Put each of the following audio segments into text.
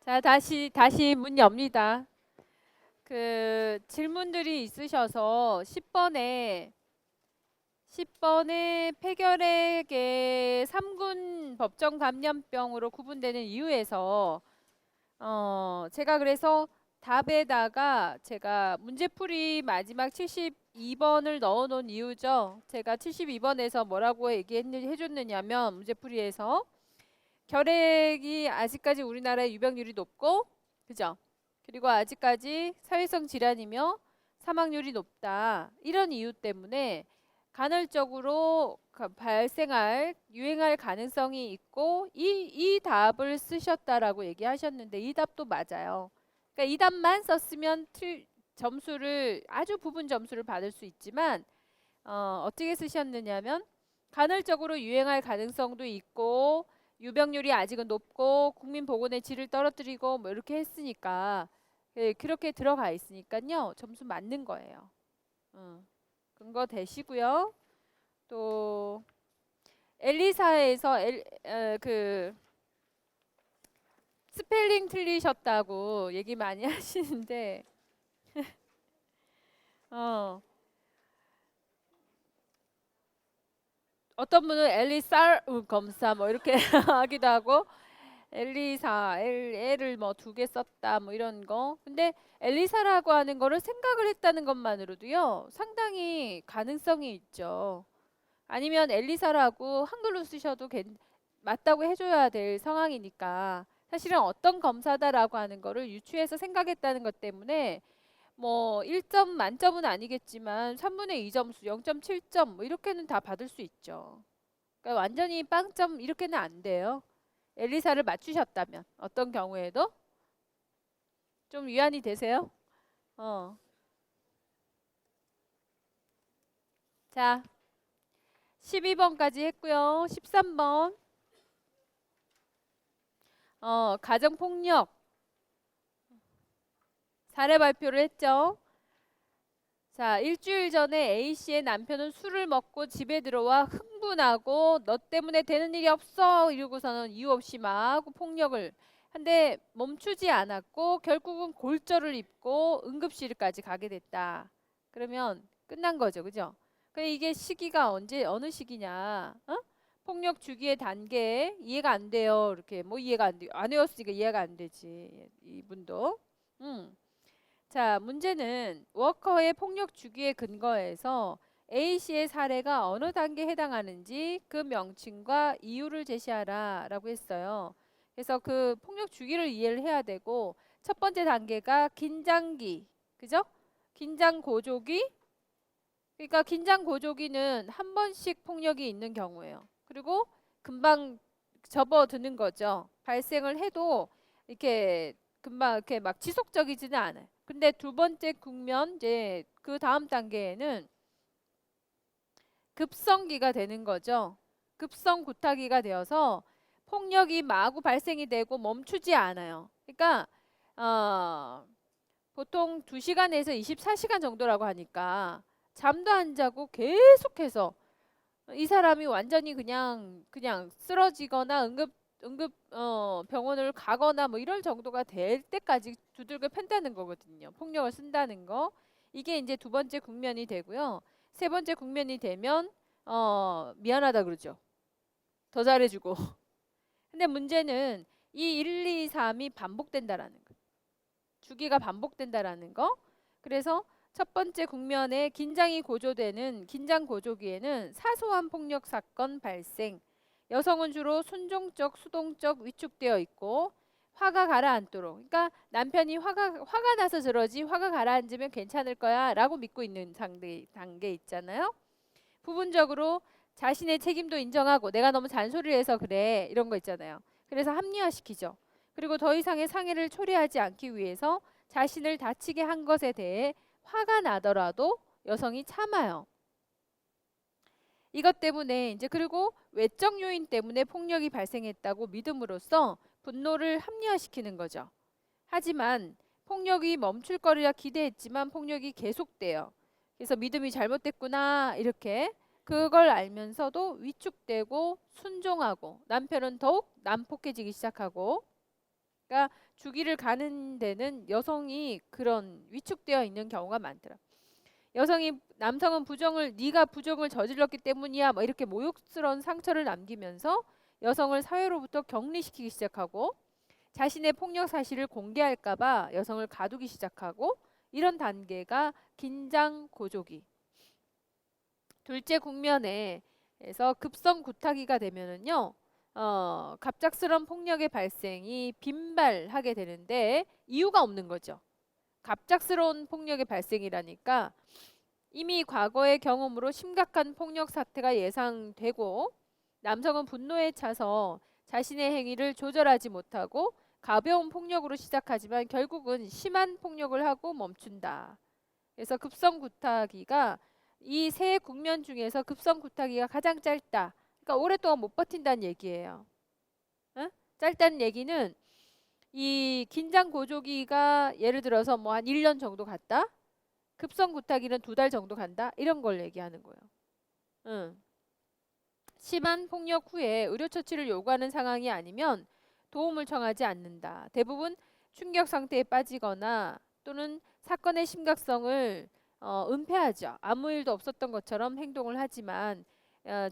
자, 다시 문 엽니다. 질문들이 있으셔서 10번에 폐결핵의 3군 법정 감염병으로 구분되는 이유에서 제가 그래서 답에다가 제가 문제풀이 마지막 72번을 넣어 놓은 이유죠. 제가 72번에서 뭐라고 해줬느냐면 문제풀이에서 결핵이 아직까지 우리나라의 유병률이 높고, 그죠? 그리고 아직까지 사회성 질환이며 사망률이 높다. 이런 이유 때문에 간헐적으로 유행할 가능성이 있고, 이 답을 쓰셨다라고 얘기하셨는데, 이 답도 맞아요. 그러니까 이 답만 썼으면 아주 부분 점수를 받을 수 있지만, 어떻게 쓰셨느냐면, 간헐적으로 유행할 가능성도 있고, 유병률이 아직은 높고 국민 보건의 질을 떨어뜨리고 뭐 이렇게 했으니까, 예, 그렇게 들어가 있으니까요. 점수 맞는 거예요. 근거 되시고요. 또 엘리사에서 스펠링 틀리셨다고 얘기 많이 하시는데 어, 어떤 분은 엘리사 검사 뭐 이렇게 하기도 하고, 엘리사, L을 뭐 2개 썼다 뭐 이런 거. 근데 엘리사라고 하는 거를 생각을 했다는 것만으로도요, 상당히 가능성이 있죠. 아니면 엘리사라고 한글로 쓰셔도 맞다고 해줘야 될 상황이니까, 사실은 어떤 검사다라고 하는 거를 유추해서 생각했다는 것 때문에 뭐 1점 만점은 아니겠지만 3분의 2 점수, 0.7점 뭐 이렇게는 다 받을 수 있죠. 그러니까 완전히 빵점 이렇게는 안 돼요. 엘리사를 맞추셨다면 어떤 경우에도 좀 위안이 되세요? 어. 자, 12번까지 했고요. 13번. 가정폭력 사례 발표를 했죠. 자, 일주일 전에 A씨의 남편은 술을 먹고 집에 들어와 흥분하고 너 때문에 되는 일이 없어 이러고서는 이유 없이 막 폭력을 한데 멈추지 않았고 결국은 골절을 입고 응급실까지 가게 됐다. 그러면 끝난 거죠. 그죠? 이게 시기가 어느 시기냐? 폭력 주기의 단계 이해가 안 돼요. 이렇게 뭐 이해가 안 돼요. 안 외웠으니까 이해가 안 되지. 이분도. 음. 자, 문제는 워커의 폭력 주기에 근거해서 A씨의 사례가 어느 단계에 해당하는지 그 명칭과 이유를 제시하라 라고 했어요. 그래서 그 폭력 주기를 이해를 해야 되고, 첫 번째 단계가 긴장기, 그죠? 긴장 고조기. 그러니까 긴장 고조기는 한 번씩 폭력이 있는 경우예요. 그리고 금방 접어드는 거죠. 발생을 해도 이렇게 금방 이렇게 막 지속적이지는 않아요. 근데 두 번째 국면, 이제 그 다음 단계에는 급성기가 되는 거죠. 급성 구타기가 되어서 폭력이 마구 발생이 되고 멈추지 않아요. 그러니까 보통 2시간에서 24시간 정도라고 하니까 잠도 안 자고 계속해서 이 사람이 완전히 그냥 쓰러지거나 응급 병원을 가거나 뭐 이럴 정도가 될 때까지 두들겨 팬다는 거거든요. 폭력을 쓴다는 거. 이게 이제 두 번째 국면이 되고요. 세 번째 국면이 되면 미안하다 그러죠. 더 잘해주고. 근데 문제는 이 1, 2, 3이 반복된다라는 거. 주기가 반복된다라는 거. 그래서 첫 번째 국면에 긴장이 고조되는 긴장 고조기에는 사소한 폭력 사건 발생. 여성은 주로 순종적, 수동적 위축되어 있고 화가 가라앉도록. 그러니까 남편이 화가 나서 저러지 화가 가라앉으면 괜찮을 거야라고 믿고 있는 단계 있잖아요. 부분적으로 자신의 책임도 인정하고 내가 너무 잔소리를 해서 그래 이런 거 있잖아요. 그래서 합리화시키죠. 그리고 더 이상의 상해를 초래하지 않기 위해서 자신을 다치게 한 것에 대해 화가 나더라도 여성이 참아요. 이것 때문에 이제 그리고 외적 요인 때문에 폭력이 발생했다고 믿음으로써 분노를 합리화시키는 거죠. 하지만 폭력이 멈출 거리라 기대했지만 폭력이 계속돼요. 그래서 믿음이 잘못됐구나 이렇게 그걸 알면서도 위축되고 순종하고 남편은 더욱 난폭해지기 시작하고, 그러니까 주기를 가는 데는 여성이 그런 위축되어 있는 경우가 많더라. 남성은 네가 부정을 저질렀기 때문이야 뭐 이렇게 모욕스러운 상처를 남기면서 여성을 사회로부터 격리시키기 시작하고 자신의 폭력 사실을 공개할까 봐 여성을 가두기 시작하고 이런 단계가 긴장 고조기. 둘째 국면에서 급성 구타기가 되면은요. 갑작스러운 폭력의 발생이 빈발하게 되는데 이유가 없는 거죠. 갑작스러운 폭력의 발생이라니까 이미 과거의 경험으로 심각한 폭력 사태가 예상되고 남성은 분노에 차서 자신의 행위를 조절하지 못하고 가벼운 폭력으로 시작하지만 결국은 심한 폭력을 하고 멈춘다. 그래서 급성 구타기가 이 세 국면 중에서 급성 구타기가 가장 짧다. 그러니까 오랫동안 못 버틴다는 얘기예요. 응? 짧다는 얘기는 이 긴장 고조기가 예를 들어서 뭐 한 1년 정도 갔다. 급성 구타기는 2달 정도 간다. 이런 걸 얘기하는 거예요. 응. 심한 폭력 후에 의료 처치를 요구하는 상황이 아니면 도움을 청하지 않는다. 대부분 충격 상태에 빠지거나 또는 사건의 심각성을 은폐하죠. 아무 일도 없었던 것처럼 행동을 하지만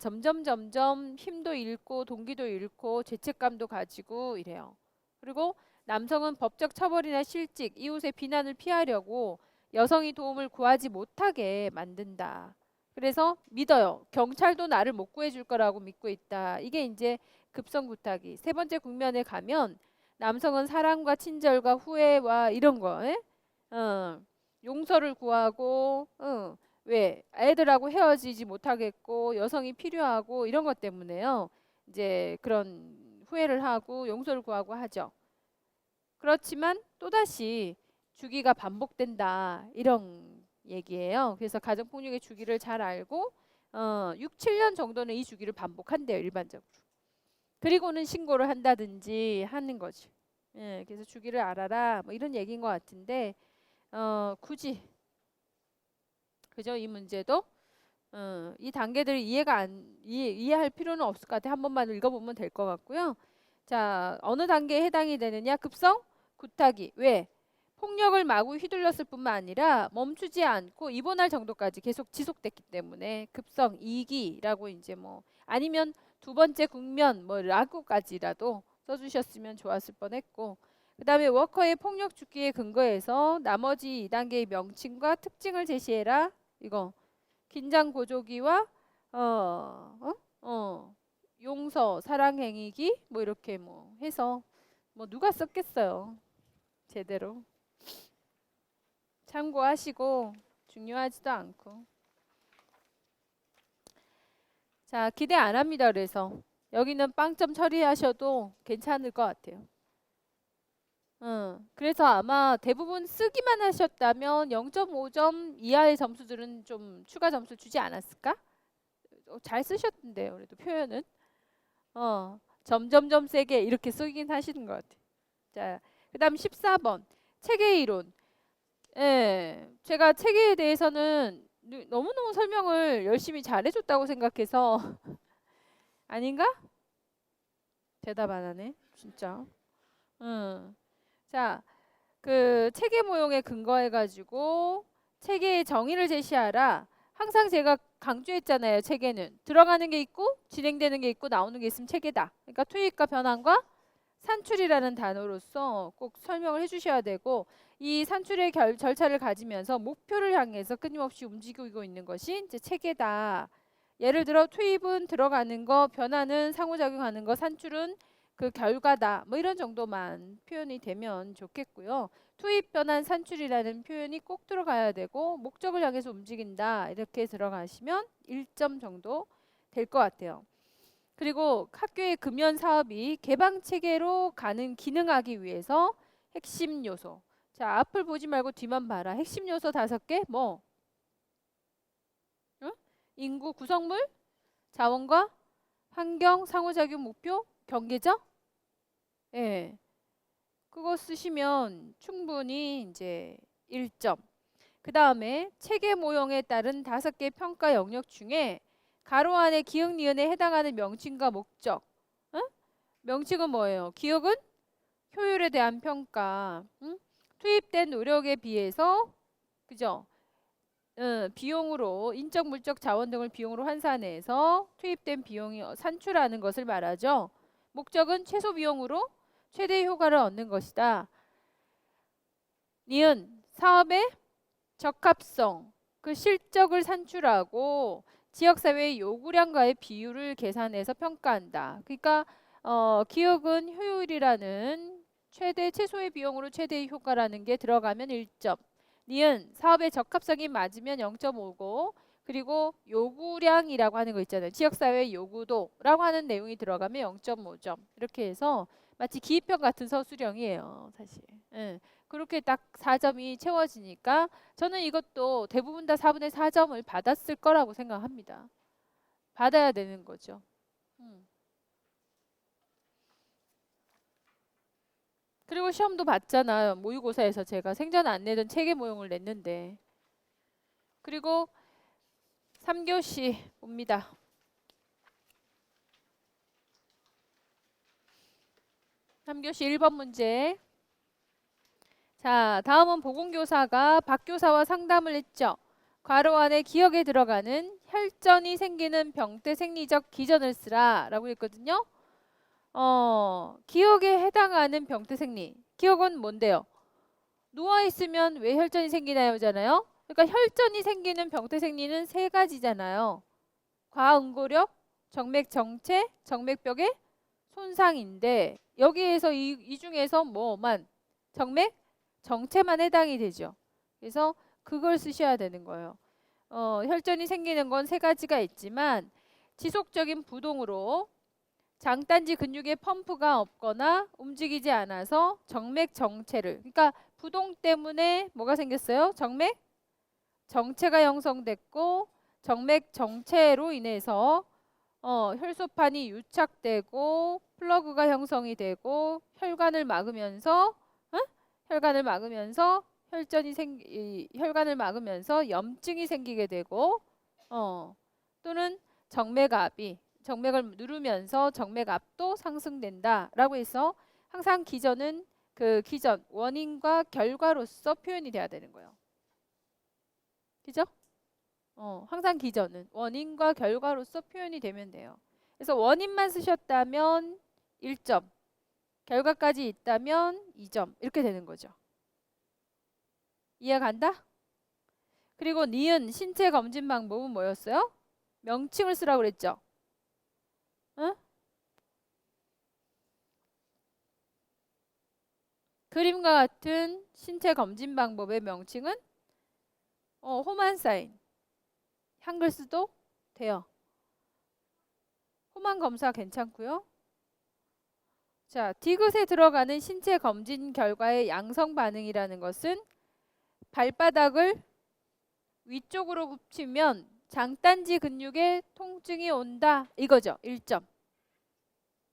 점점 힘도 잃고 동기도 잃고 죄책감도 가지고 이래요. 그리고 남성은 법적 처벌이나 실직, 이웃의 비난을 피하려고 여성이 도움을 구하지 못하게 만든다. 그래서 믿어요. 경찰도 나를 못 구해줄 거라고 믿고 있다. 이게 이제 급성구타기. 세 번째 국면에 가면 남성은 사랑과 친절과 후회와 이런 거, 용서를 구하고, 왜 애들하고 헤어지지 못하겠고 여성이 필요하고 이런 것 때문에요. 이제 그런 후회를 하고 용서를 구하고 하죠. 그렇지만 또다시 주기가 반복된다. 이런 얘기예요. 그래서 가정폭력의 주기를 잘 알고 6, 7년 정도는 이 주기를 반복한대요. 일반적으로. 그리고는 신고를 한다든지 하는 거지. 예, 그래서 주기를 알아라. 뭐 이런 얘기인 것 같은데 굳이 그죠? 이 문제도 이 단계들을 이해할 필요는 없을 것 같아. 한 번만 읽어보면 될 것 같고요. 자, 어느 단계에 해당이 되느냐? 급성 구타기. 왜? 폭력을 마구 휘둘렀을 뿐만 아니라 멈추지 않고 입원할 정도까지 계속 지속됐기 때문에 급성 2기라고 이제 뭐 아니면 두 번째 국면 뭐 라고까지라도 써주셨으면 좋았을 뻔했고 그 다음에 워커의 폭력 주기에 근거해서 나머지 2단계의 명칭과 특징을 제시해라. 이거 긴장 고조기와 용서 사랑 행위기 뭐 이렇게 뭐 해서 뭐 누가 썼겠어요. 제대로. 참고하시고 중요하지도 않고. 자, 기대 안 합니다. 그래서 여기는 빵점 처리하셔도 괜찮을 것 같아요. 그래서 아마 대부분 쓰기만 하셨다면 0.5점 이하의 점수들은 좀 추가 점수 주지 않았을까? 잘 쓰셨던데요. 그래도 표현은 점점점 세게 이렇게 쓰긴 하시는 것 같아요. 자, 그 다음 14번 체계 이론. 예, 제가 체계에 대해서는 너무너무 설명을 열심히 잘해줬다고 생각해서 아닌가? 대답 안 하네 진짜. 자, 그 체계 모형에 근거해가지고 체계의 정의를 제시하라. 항상 제가 강조했잖아요. 체계는 들어가는 게 있고 진행되는 게 있고 나오는 게 있으면 체계다. 그러니까 투입과 변환과 산출이라는 단어로서 꼭 설명을 해주셔야 되고 이 산출의 절차를 가지면서 목표를 향해서 끊임없이 움직이고 있는 것이 이제 체계다. 예를 들어 투입은 들어가는 거, 변화는 상호작용하는 거, 산출은 그 결과다. 뭐 이런 정도만 표현이 되면 좋겠고요. 투입, 변환, 산출이라는 표현이 꼭 들어가야 되고 목적을 향해서 움직인다. 이렇게 들어가시면 1점 정도 될 것 같아요. 그리고 학교의 금연 사업이 개방 체계로 가는 기능하기 위해서 핵심 요소. 자, 앞을 보지 말고 뒤만 봐라. 핵심 요소 5개. 뭐? 응? 인구 구성물, 자원과 환경, 상호작용 목표, 경계적. 예. 그거 쓰시면 충분히 이제 1점. 그 다음에 체계 모형에 따른 5개 평가 영역 중에 가로 안에 기억 니은에 해당하는 명칭과 목적. 응? 명칭은 뭐예요? 기억은 효율에 대한 평가, 투입된 노력에 비해서, 그죠? 비용으로 인적 물적 자원 등을 비용으로 환산해서 투입된 비용이 산출하는 것을 말하죠. 목적은 최소 비용으로 최대 효과를 얻는 것이다. 니은 사업의 적합성, 그 실적을 산출하고 지역사회의 요구량과의 비율을 계산해서 평가한다. 그러니까 기업은 효율이라는 최소의 비용으로 최대의 효과라는 게 들어가면 1점. 니은 사업의 적합성이 맞으면 0.5고 그리고 요구량이라고 하는 거 있잖아요. 지역사회의 요구도라고 하는 내용이 들어가면 0.5점. 이렇게 해서 마치 기입형 같은 서술형이에요. 사실. 예. 그렇게 딱 4점이 채워지니까 저는 이것도 대부분 다 4분의 4점을 받았을 거라고 생각합니다. 받아야 되는 거죠. 그리고 시험도 봤잖아요. 모의고사에서 제가 생전 안 내던 체계 모형을 냈는데. 그리고 3교시 봅니다. 3교시 1번 문제. 자, 다음은 보건교사가 박교사와 상담을 했죠. 괄호 안에 기억에 들어가는 혈전이 생기는 병태 생리적 기전을 쓰라 라고 했거든요. 기억에 해당하는 병태 생리. 기억은 뭔데요? 누워있으면 왜 혈전이 생기나요? 잖아요. 그러니까 혈전이 생기는 병태 생리는 세 가지잖아요. 과응고력, 정맥 정체, 정맥벽의 손상인데 여기에서 이 중에서 뭐만 정맥 정체만 해당이 되죠. 그래서 그걸 쓰셔야 되는 거예요. 혈전이 생기는 건 세 가지가 있지만 지속적인 부동으로 장단지 근육의 펌프가 없거나 움직이지 않아서 정맥 정체를, 그러니까 부동 때문에 뭐가 생겼어요? 정맥 정체가 형성됐고 정맥 정체로 인해서 혈소판이 유착되고 플러그가 형성이 되고 혈관을 막으면서 혈관을 막으면서 혈관을 막으면서 염증이 생기게 되고 또는 정맥을 누르면서 정맥압도 상승된다라고 해서 항상 기전은 그 기전 원인과 결과로서 표현이 돼야 되는 거예요. 그죠? 항상 기전은 원인과 결과로서 표현이 되면 돼요. 그래서 원인만 쓰셨다면 1점, 결과까지 있다면 2점 이렇게 되는 거죠. 이해간다? 그리고 니은 신체 검진 방법은 뭐였어요? 명칭을 쓰라고 그랬죠. 응? 그림과 같은 신체 검진 방법의 명칭은 홈한 사인. 한글 쓰도 돼요. 홈한 검사 괜찮고요. 자, 디귿에 들어가는 신체 검진 결과의 양성 반응이라는 것은 발바닥을 위쪽으로 굽히면 장단지 근육에 통증이 온다. 이거죠. 1점.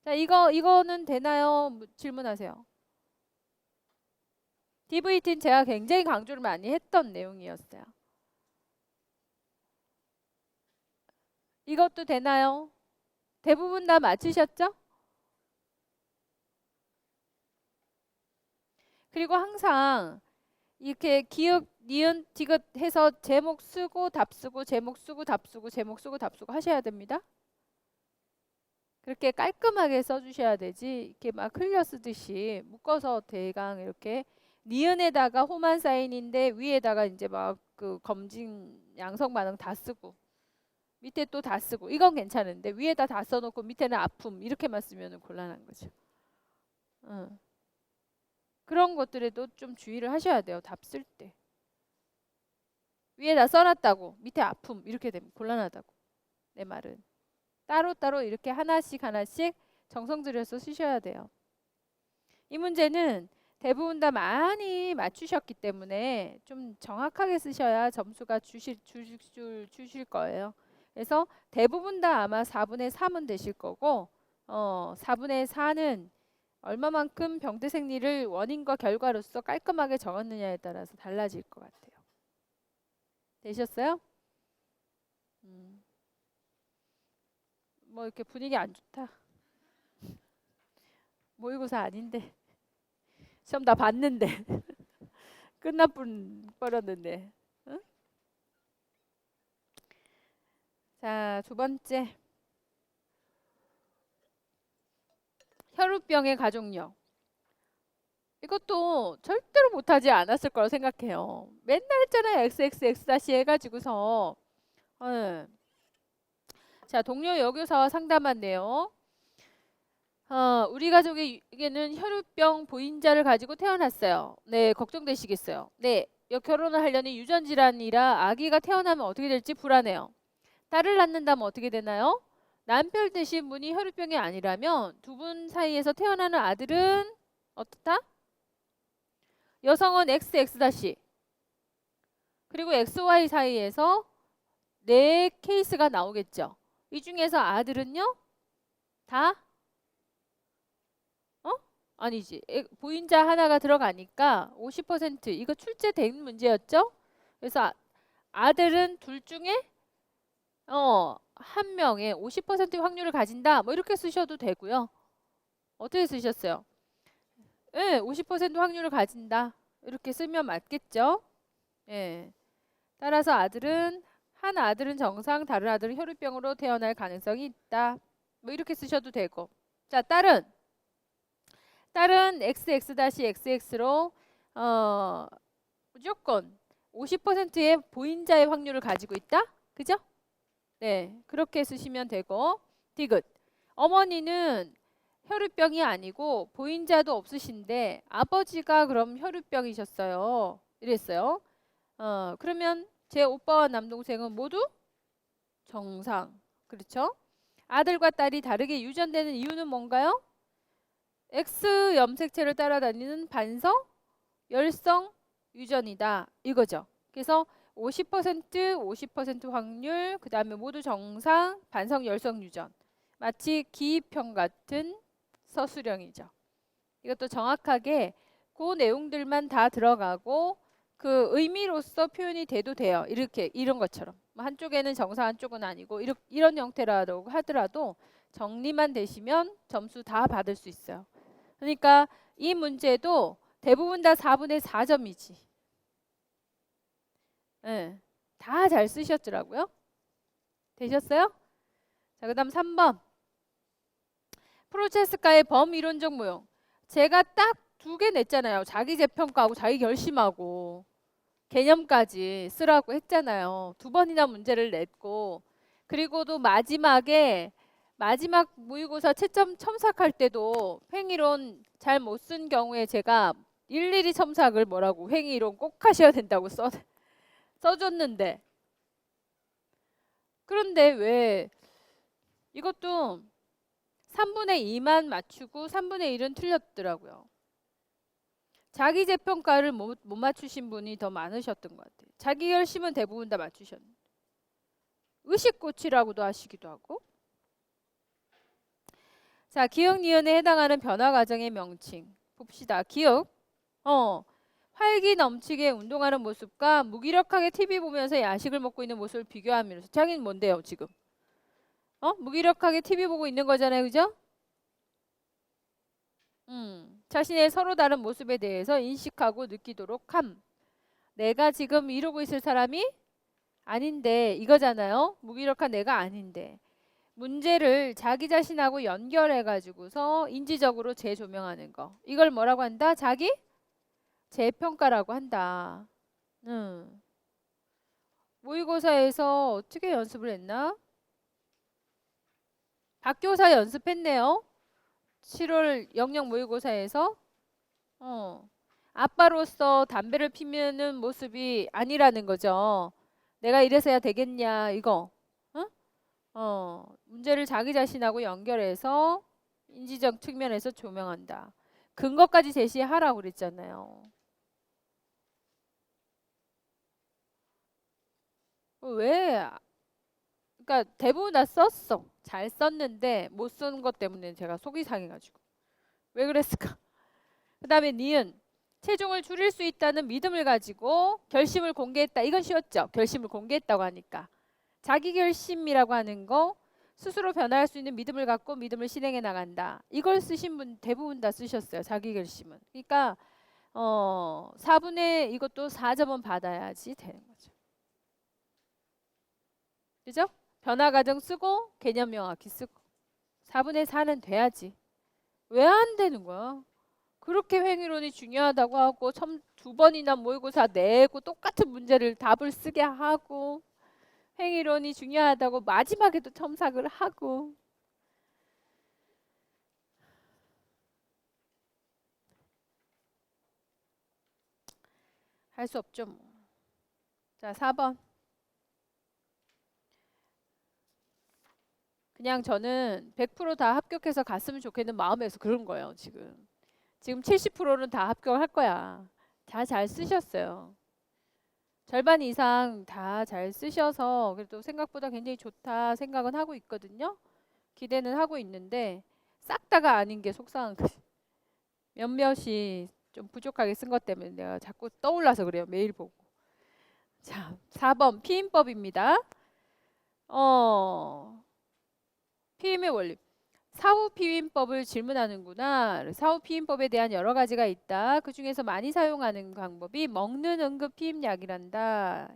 자, 이거는 되나요? 질문하세요. DVT는 제가 굉장히 강조를 많이 했던 내용이었어요. 이것도 되나요? 대부분 다 맞히셨죠? 그리고 항상 이렇게 기역, 니은, 디귿 해서 제목 쓰고 답 쓰고 제목 쓰고 답 쓰고 제목 쓰고 답 쓰고 하셔야 됩니다. 그렇게 깔끔하게 써주셔야 되지 이렇게 막 흘려 쓰듯이 묶어서 대강 이렇게 니은에다가 홈한 사인인데 위에다가 이제 막 그 검진 양성 반응 다 쓰고 밑에 또 다 쓰고 이건 괜찮은데 위에다 다 써놓고 밑에는 아픔 이렇게만 쓰면 곤란한 거죠. 그런 것들에도 좀 주의를 하셔야 돼요. 답 쓸 때. 위에다 써놨다고 밑에 아픔 이렇게 되면 곤란하다고. 내 말은. 따로따로 이렇게 하나씩 정성 들여서 쓰셔야 돼요. 이 문제는 대부분 다 많이 맞추셨기 때문에 좀 정확하게 쓰셔야 점수가 주실 거예요. 그래서 대부분 다 아마 4분의 3은 되실 거고 4분의 4는 얼마만큼 병태 생리를 원인과 결과로서 깔끔하게 적었느냐에 따라서 달라질 것 같아요. 되셨어요? 뭐 이렇게 분위기 안 좋다. 모의고사 아닌데. 시험 다 봤는데 끝날 뻔했는데. 응? 자, 두 번째. 혈우병의 가족력. 이것도 절대로 못하지 않았을 거라고 생각해요. 맨날 했잖아요. XXX 다시 해가지고서. 예. 자, 동료 여교사와 상담한 내용. 우리 가족에게는 혈우병 보인자를 가지고 태어났어요. 네, 걱정되시겠어요. 네, 결혼을 하려니 유전 질환이라 아기가 태어나면 어떻게 될지 불안해요. 딸을 낳는다면 어떻게 되나요? 남편 되신 분이 혈우병이 아니라면 두 분 사이에서 태어나는 아들은 어떻다? 여성은 XX- 그리고 XY 사이에서 네 케이스가 나오겠죠. 이 중에서 아들은요? 다? 아니지. 보인자 하나가 들어가니까 50% 이거 출제된 문제였죠? 그래서 아들은 둘 중에 한 명의 50% 확률을 가진다. 뭐 이렇게 쓰셔도 되고요. 어떻게 쓰셨어요? 예, 50% 확률을 가진다. 이렇게 쓰면 맞겠죠? 예. 따라서 한 아들은 정상, 다른 아들은 혈우병으로 태어날 가능성이 있다. 뭐 이렇게 쓰셔도 되고. 자, 딸은 XXXX로 무조건 50%의 보인자의 확률을 가지고 있다. 그죠? 네, 그렇게 쓰시면 되고. 디귿. 어머니는 혈우병이 아니고 보인자도 없으신데 아버지가 그럼 혈우병이셨어요. 이랬어요. 그러면 제 오빠와 남동생은 모두 정상. 그렇죠? 아들과 딸이 다르게 유전되는 이유는 뭔가요? X 염색체를 따라다니는 반성, 열성 유전이다. 이거죠. 그래서 50% 확률, 그 다음에 모두 정상, 반성, 열성 유전. 마치 기입형 같은 서술형이죠. 이것도 정확하게 그 내용들만 다 들어가고 그 의미로서 표현이 돼도 돼요. 이렇게 이런 것처럼. 한쪽에는 정상 한쪽은 아니고 이런 형태라고 하더라도 정리만 되시면 점수 다 받을 수 있어요. 그러니까 이 문제도 대부분 다 4분의 4점이지. 네, 다 잘 쓰셨더라고요. 되셨어요? 자, 그 다음 3번. 프로체스카의 범이론적 모형. 제가 딱 2개 냈잖아요. 자기 재평가하고 자기 결심하고 개념까지 쓰라고 했잖아요. 2번이나 문제를 냈고, 그리고도 마지막 모의고사 채점 첨삭할 때도 횡이론 잘 못 쓴 경우에 제가 일일이 첨삭을 뭐라고 횡이론 꼭 하셔야 된다고 써줬는데, 그런데 왜 이것도 3분의 2만 맞추고 3분의 1은 틀렸더라고요. 자기 재평가를 못 맞추신 분이 더 많으셨던 것 같아요. 자기 결심은 대부분 다 맞추셨는데. 의식고치라고도 하시기도 하고. 자, 기억 니은에 해당하는 변화 과정의 명칭 봅시다. 기억. 활기 넘치게 운동하는 모습과 무기력하게 TV 보면서 야식을 먹고 있는 모습을 비교하면서. 자기는 뭔데요, 지금? 무기력하게 TV 보고 있는 거잖아요. 그죠? 자신의 서로 다른 모습에 대해서 인식하고 느끼도록 함. 내가 지금 이러고 있을 사람이 아닌데 이거잖아요. 무기력한 내가 아닌데. 문제를 자기 자신하고 연결해 가지고서 인지적으로 재조명하는 거. 이걸 뭐라고 한다? 자기 재평가라고 한다. 모의고사에서 어떻게 연습을 했나? 박교사 연습했네요. 7월 영역 모의고사에서 아빠로서 담배를 피우는 모습이 아니라는 거죠. 내가 이래서야 되겠냐 이거. 문제를 자기 자신하고 연결해서 인지적 측면에서 조명한다. 근거까지 제시하라고 그랬잖아요. 왜? 그러니까 대부분 다 썼어. 잘 썼는데 못 쓴 것 때문에 제가 속이 상해가지고. 왜 그랬을까? 그 다음에 니은. 체중을 줄일 수 있다는 믿음을 가지고 결심을 공개했다. 이건 쉬웠죠. 결심을 공개했다고 하니까. 자기 결심이라고 하는 거 스스로 변화할 수 있는 믿음을 갖고 믿음을 실행해 나간다. 이걸 쓰신 분 대부분 다 쓰셨어요. 자기 결심은. 그러니까 4분의 이것도 4점은 받아야지 되는 거죠. 그죠? 변화 가정 쓰고 개념 명확히 쓰고 4분의 4는 돼야지. 왜 안 되는 거야? 그렇게 행위론이 중요하다고 하고 두 번이나 모의고사 내고 똑같은 문제를 답을 쓰게 하고 행위론이 중요하다고 마지막에도 첨삭을 하고 할 수 없죠 뭐. 자 4번. 그냥 저는 100% 다 합격해서 갔으면 좋겠는 마음에서 그런 거예요. 지금 70%는 다 합격할 거야. 다 잘 쓰셨어요. 절반 이상 다 잘 쓰셔서 그래도 생각보다 굉장히 좋다 생각은 하고 있거든요. 기대는 하고 있는데 싹 다가 아닌 게 속상한 거지. 몇몇이 좀 부족하게 쓴 것 때문에 내가 자꾸 떠올라서 그래요. 매일 보고. 자, 4번 피임법입니다. 피임의 원리. 사후 피임법을 질문하는구나. 사후 피임법에 대한 여러 가지가 있다. 그 중에서 많이 사용하는 방법이 먹는 응급 피임약이란다.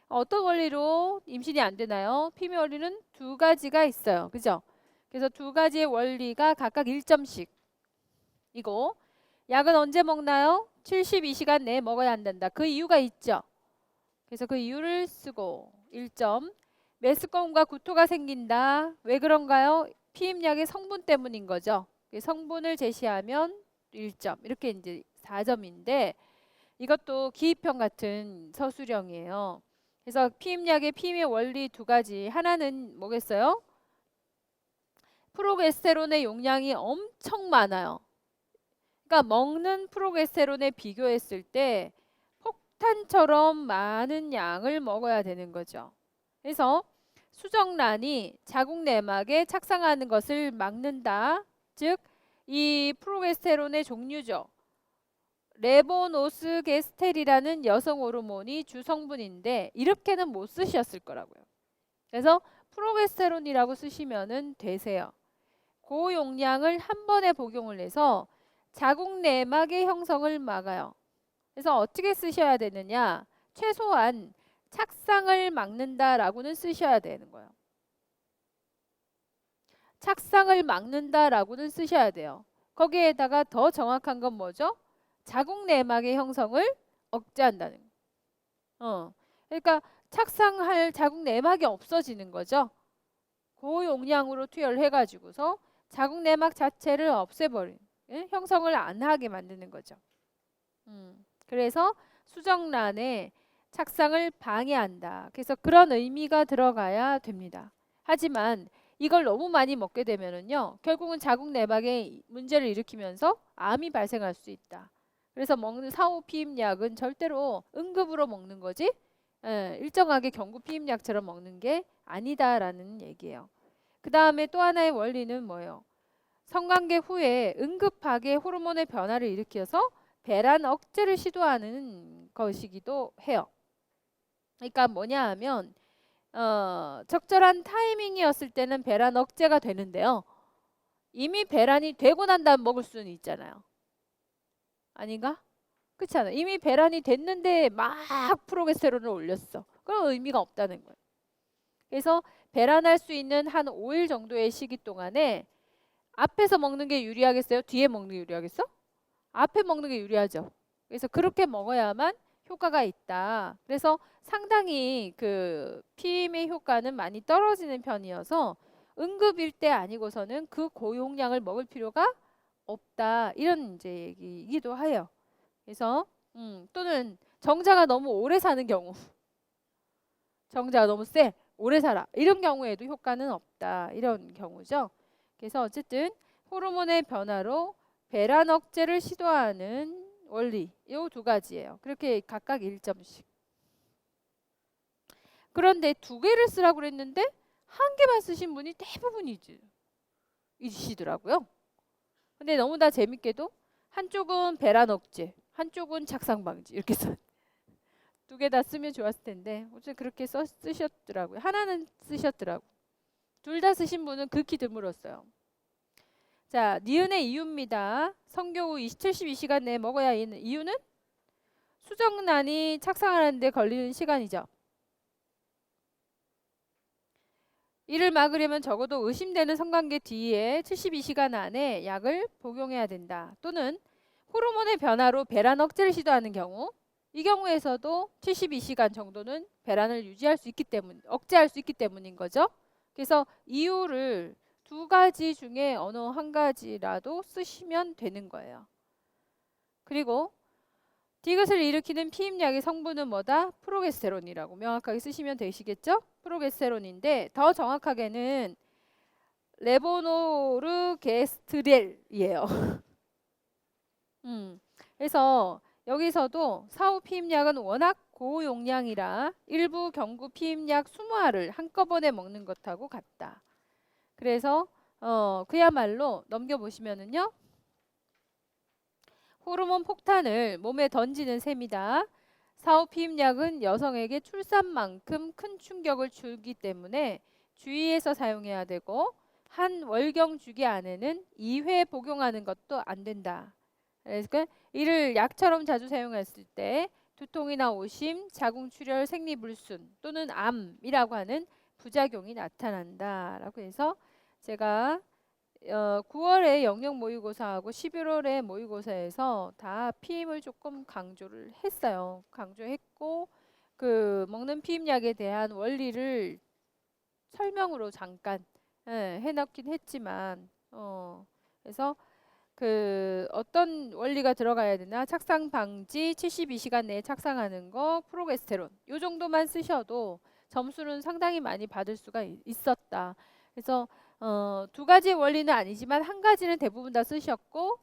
어떤 원리로 임신이 안 되나요? 피임의 원리는 두 가지가 있어요. 그죠? 그래서 두 가지의 원리가 각각 1점씩. 이거 약은 언제 먹나요? 72시간 내에 먹어야 한단다. 그 이유가 있죠. 그래서 그 이유를 쓰고 1점. 메스꺼움과 구토가 생긴다. 왜 그런가요? 피임약의 성분 때문인 거죠. 성분을 제시하면 1점. 이렇게 이제 4점인데 이것도 기입형 같은 서술형이에요. 그래서 피임약의 피임의 원리 두 가지. 하나는 뭐겠어요? 프로게스테론의 용량이 엄청 많아요. 그러니까 먹는 프로게스테론에 비교했을 때 폭탄처럼 많은 양을 먹어야 되는 거죠. 그래서 수정란이 자궁 내막에 착상하는 것을 막는다. 즉, 이 프로게스테론의 종류죠. 레보노스게스텔이라는 여성 호르몬이 주성분인데 이렇게는 못 쓰셨을 거라고요. 그래서 프로게스테론이라고 쓰시면은 되세요. 고용량을 한 번에 복용을 해서 자궁 내막의 형성을 막아요. 그래서 어떻게 쓰셔야 되느냐? 최소한 착상을 막는다라고는 쓰셔야 되는 거예요. 착상을 막는다라고는 쓰셔야 돼요. 거기에다가 더 정확한 건 뭐죠? 자궁 내막의 형성을 억제한다는 거. 그러니까 착상할 자궁 내막이 없어지는 거죠. 고용량으로 투여를 해가지고서 자궁 내막 자체를 없애버린 형성을 안 하게 만드는 거죠. 그래서 수정란에 착상을 방해한다. 그래서 그런 의미가 들어가야 됩니다. 하지만 이걸 너무 많이 먹게 되면은요, 결국은 자궁 내막에 문제를 일으키면서 암이 발생할 수 있다. 그래서 먹는 사후 피임약은 절대로 응급으로 먹는 거지, 일정하게 경구 피임약처럼 먹는 게 아니다라는 얘기예요. 그 다음에 또 하나의 원리는 뭐예요? 성관계 후에 응급하게 호르몬의 변화를 일으켜서 배란 억제를 시도하는 것이기도 해요. 그러니까 뭐냐 하면 적절한 타이밍이었을 때는 배란 억제가 되는데요. 이미 배란이 되고 난 다음 먹을 수는 있잖아요. 아닌가? 그렇지 않아요? 이미 배란이 됐는데 막 프로게스테론을 올렸어. 그럼 의미가 없다는 거예요. 그래서 배란할 수 있는 한 5일 정도의 시기 동안에 앞에서 먹는 게 유리하겠어요? 뒤에 먹는 게 유리하겠어? 앞에 먹는 게 유리하죠. 그래서 그렇게 먹어야만 효과가 있다. 그래서 상당히 그 피임의 효과는 많이 떨어지는 편이어서 응급일 때 아니고서는 그 고용량을 먹을 필요가 없다. 이런 이제 얘기이기도 해요. 그래서 또는 정자가 너무 오래 사는 경우, 정자가 너무 세, 오래 살아. 이런 경우에도 효과는 없다. 이런 경우죠. 그래서 어쨌든 호르몬의 변화로 배란 억제를 시도하는 원리 이 두 가지예요. 그렇게 각각 1점씩. 그런데 두 개를 쓰라고 그랬는데 한 개만 쓰신 분이 대부분이시더라고요. 근데 너무나 재밌게도 한쪽은 배란 억제, 한쪽은 착상 방지 이렇게 써. 두 개 다 쓰면 좋았을 텐데 어쨌든 그렇게 쓰셨더라고요. 하나는 쓰셨더라고. 둘 다 쓰신 분은 극히 드물었어요. 자, 니은의 이유입니다. 성교 후 72시간 내에 먹어야 하는 이유는 수정란이 착상하는 데 걸리는 시간이죠. 이를 막으려면 적어도 의심되는 성관계 뒤에 72시간 안에 약을 복용해야 된다. 또는 호르몬의 변화로 배란 억제를 시도하는 경우, 이 경우에서도 72시간 정도는 배란을 유지할 수 있기 때문, 억제할 수 있기 때문인 거죠. 그래서 이유를 두 가지 중에 어느 한 가지라도 쓰시면 되는 거예요. 그리고 디귿을 일으키는 피임약의 성분은 뭐다? 프로게스테론이라고 명확하게 쓰시면 되시겠죠? 프로게스테론인데 더 정확하게는 레보노르게스트렐이에요. 그래서 여기서도 사후 피임약은 워낙 고용량이라 일부 경구 피임약 20알을 한꺼번에 먹는 것하고 같다. 그래서 그야말로 넘겨보시면은요. 호르몬 폭탄을 몸에 던지는 셈이다. 사후 피임약은 여성에게 출산만큼 큰 충격을 주기 때문에 주의해서 사용해야 되고 한 월경 주기 안에는 2회 복용하는 것도 안 된다. 그래서 이를 약처럼 자주 사용했을 때 두통이나 오심, 자궁출혈, 생리불순 또는 암이라고 하는 부작용이 나타난다라고 해서 제가 9월에 영역 모의고사하고 11월에 모의고사에서 다 피임을 조금 강조를 했어요. 강조했고 그 먹는 피임약에 대한 원리를 설명으로 잠깐 해놓긴 했지만 그래서 그 어떤 원리가 들어가야 되나 착상 방지 72시간 내에 착상하는 거 프로게스테론 요 정도만 쓰셔도 점수는 상당히 많이 받을 수가 있었다. 그래서 두 가지 원리는 아니지만 한 가지는 대부분 다 쓰셨고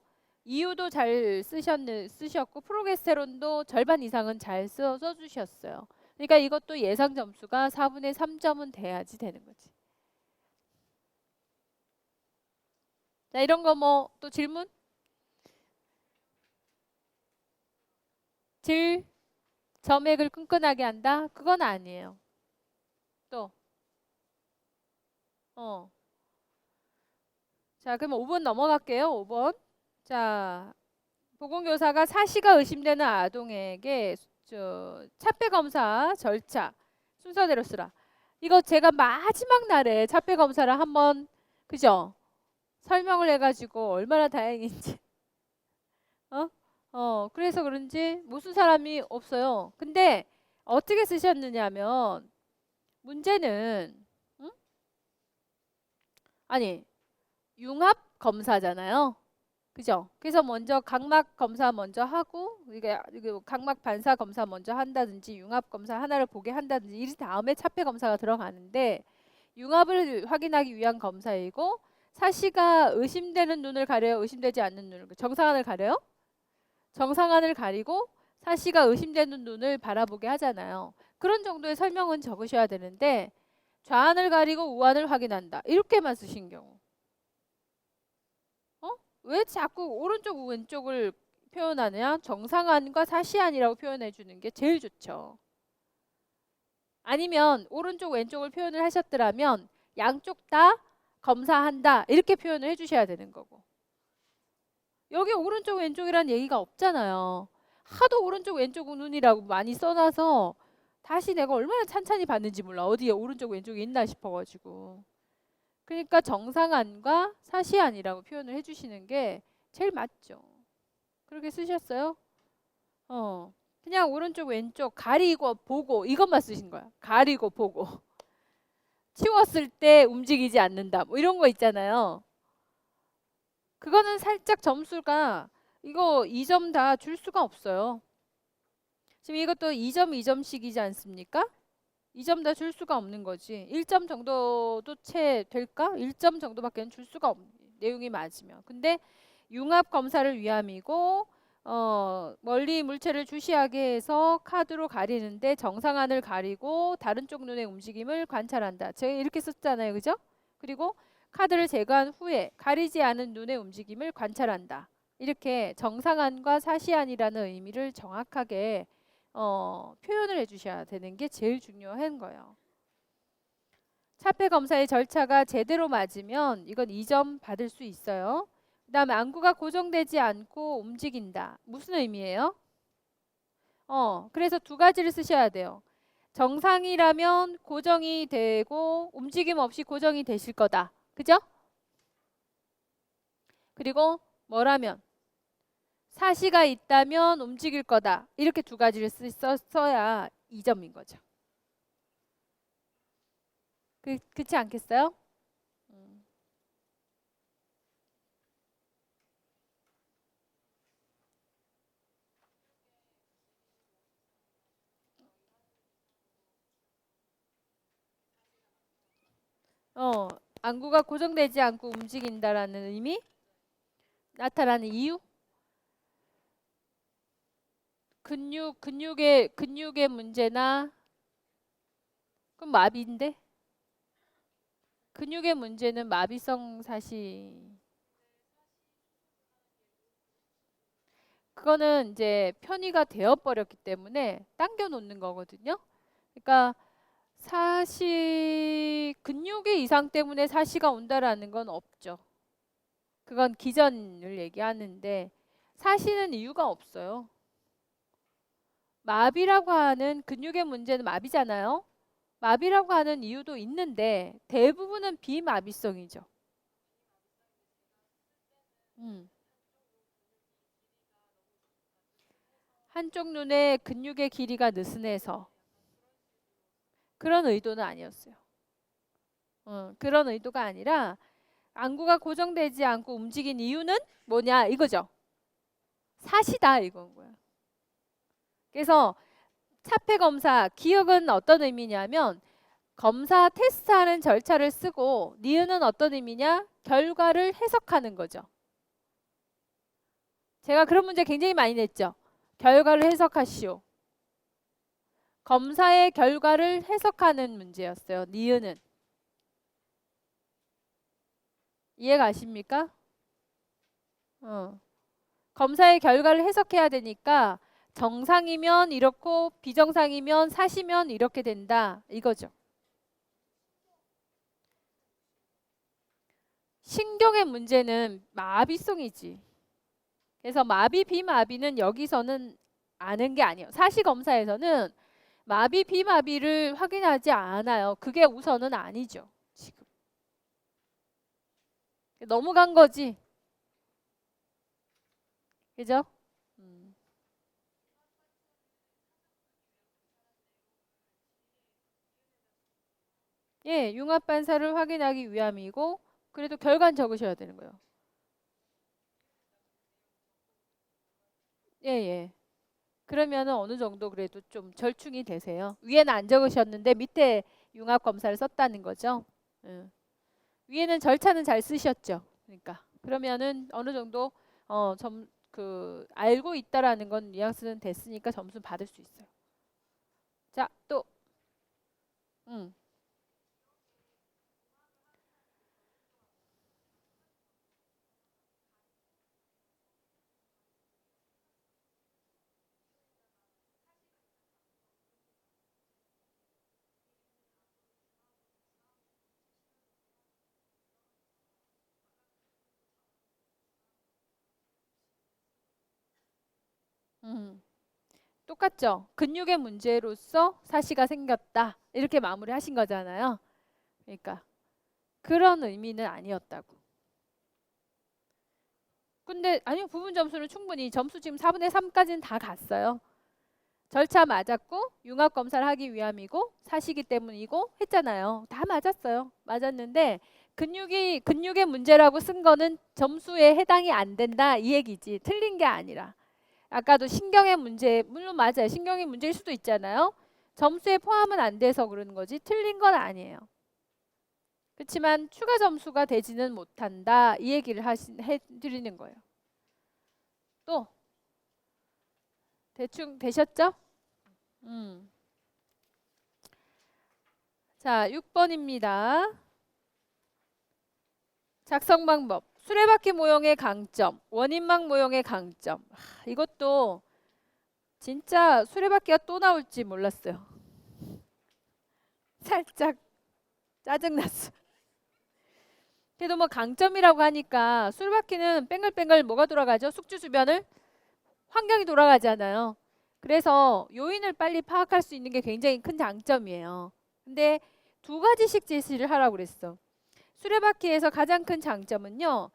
이유도 잘 쓰셨고 프로게스테론도 절반 이상은 잘 써주셨어요. 그러니까 이것도 예상 점수가 4분의 3점은 돼야지 되는 거지. 자, 이런 거 뭐 또 질문? 점액을 끈끈하게 한다? 그건 아니에요. 또 자, 그럼 5번 넘어갈게요. 5번. 자, 보건교사가 사시가 의심되는 아동에게 차폐 검사 절차 순서대로 쓰라. 이거 제가 마지막 날에 차폐 검사를 한번 그죠? 설명을 해가지고 얼마나 다행인지. 그래서 그런지 무슨 사람이 없어요. 근데 어떻게 쓰셨느냐면 문제는 아니 융합 검사잖아요. 그죠? 그래서 먼저 각막 검사 먼저 하고 이게 각막 반사 검사 먼저 한다든지 융합 검사 하나를 보게 한다든지 이 다음에 차폐 검사가 들어가는데 융합을 확인하기 위한 검사이고 사시가 의심되는 눈을 가려요? 의심되지 않는 눈을 정상안을 가려요? 정상안을 가리고 사시가 의심되는 눈을 바라보게 하잖아요. 그런 정도의 설명은 적으셔야 되는데 좌안을 가리고 우안을 확인한다. 이렇게만 쓰신 경우 왜 자꾸 오른쪽 왼쪽을 표현하냐? 정상안과 사시안이라고 표현해 주는 게 제일 좋죠. 아니면 오른쪽 왼쪽을 표현을 하셨더라면 양쪽 다 검사한다 이렇게 표현을 해주셔야 되는 거고 여기 오른쪽 왼쪽이란 얘기가 없잖아요. 하도 오른쪽 왼쪽 눈이라고 많이 써놔서 다시 내가 얼마나 찬찬히 봤는지 몰라. 어디에 오른쪽 왼쪽이 있나 싶어가지고 그러니까 정상안과 사시안이라고 표현을 해주시는 게 제일 맞죠. 그렇게 쓰셨어요? 그냥 오른쪽 왼쪽 가리고 보고 이것만 쓰신 거야. 가리고 보고 치웠을 때 움직이지 않는다 뭐 이런 거 있잖아요. 그거는 살짝 점수가 이거 2점 다 줄 수가 없어요. 지금 이것도 2점 2점씩이지 않습니까? 2점 다 줄 수가 없는 거지. 1점 정도도 채 될까? 1점 정도밖에 줄 수가 없는 내용이 맞으면. 근데 융합 검사를 위함이고 멀리 물체를 주시하게 해서 카드로 가리는데 정상안을 가리고 다른 쪽 눈의 움직임을 관찰한다. 제가 이렇게 썼잖아요. 그죠? 그리고 카드를 제거한 후에 가리지 않은 눈의 움직임을 관찰한다. 이렇게 정상안과 사시안이라는 의미를 정확하게 표현을 해주셔야 되는 게 제일 중요한 거예요. 차폐 검사의 절차가 제대로 맞으면 이건 2점 받을 수 있어요. 그다음에 안구가 고정되지 않고 움직인다. 무슨 의미예요? 그래서 두 가지를 쓰셔야 돼요. 정상이라면 고정이 되고 움직임 없이 고정이 되실 거다. 그죠? 그리고 뭐라면 사시가 있다면 움직일 거다. 이렇게 두 가지를 써야 이 점인 거죠. 그렇지 않겠어요? 음. 어, 안구가 고정되지 않고 움직인다라는 의미? 나타나는 이유? 근육의 문제나 그럼 마비인데? 근육의 문제는 마비성 사시. 그거는 이제 편의가 되어 버렸기 때문에 당겨 놓는 거거든요. 그러니까 사시 근육의 이상 때문에 사시가 온다라는 건 없죠. 그건 기전을 얘기하는데 사시는 이유가 없어요. 마비라고 하는 근육의 문제는 마비잖아요. 마비라고 하는 이유도 있는데 대부분은 비마비성이죠. 음. 한쪽 눈의 근육의 길이가 느슨해서 그런 의도는 아니었어요. 그런 의도가 아니라 안구가 고정되지 않고 움직인 이유는 뭐냐 이거죠. 사시다 이건 거야. 그래서 차폐 검사 기억은 어떤 의미냐면 검사 테스트하는 절차를 쓰고 니은은 어떤 의미냐? 결과를 해석하는 거죠. 제가 그런 문제 굉장히 많이 냈죠. 결과를 해석하시오. 검사의 결과를 해석하는 문제였어요. 니은은. 이해 가십니까? 검사의 결과를 해석해야 되니까 정상이면 이렇고 비정상이면 사시면 이렇게 된다. 이거죠. 신경의 문제는 마비성이지. 그래서 마비, 비마비는 여기서는 아는 게 아니에요. 사시 검사에서는 마비, 비마비를 확인하지 않아요. 그게 우선은 아니죠. 지금. 넘어간 거지. 그죠? 음. 예, 융합 반사를 확인하기 위함이고 그래도 결과는 적으셔야 되는 거예요. 예, 예. 그러면은 어느 정도 그래도 좀 절충이 되세요. 위에는 안 적으셨는데 밑에 융합 검사를 썼다는 거죠. 예. 위에는 절차는 잘 쓰셨죠. 그러니까 그러면은 어느 정도 알고 있다라는 건 뉘앙스는 됐으니까 점수 받을 수 있어요. 자, 또 음. 음. 똑같죠. 근육의 문제로서 사시가 생겼다. 이렇게 마무리하신 거잖아요. 그러니까 그런 의미는 아니었다고. 근데 아니요. 부분 점수는 충분히 점수 지금 4분의 3까지는 다 갔어요. 절차 맞았고 융합 검사를 하기 위함이고 사시기 때문이고 했잖아요. 다 맞았어요. 맞았는데 근육의 문제라고 쓴 거는 점수에 해당이 안 된다 이 얘기지. 틀린 게 아니라. 아까도 신경의 문제 물론 맞아요. 신경의 문제일 수도 있잖아요. 점수에 포함은 안 돼서 그러는 거지. 틀린 건 아니에요. 그렇지만 추가 점수가 되지는 못한다. 이 얘기를 해드리는 거예요. 또 대충 되셨죠? 음. 자, 6번입니다. 작성 방법. 수레바퀴 모형의 강점, 원인막 모형의 강점. 이것도 진짜 수레바퀴가 또 나올지 몰랐어요. 살짝 짜증났어. 그래도 뭐 강점이라고 하니까 술바퀴는 뱅글뱅글 뭐가 돌아가죠? 숙주 주변을 환경이 돌아가잖아요. 그래서 요인을 빨리 파악할 수 있는 게 굉장히 큰 장점이에요. 근데 두 가지씩 제시를 하라고 그랬어. 수레바퀴에서 가장 큰 장점은요.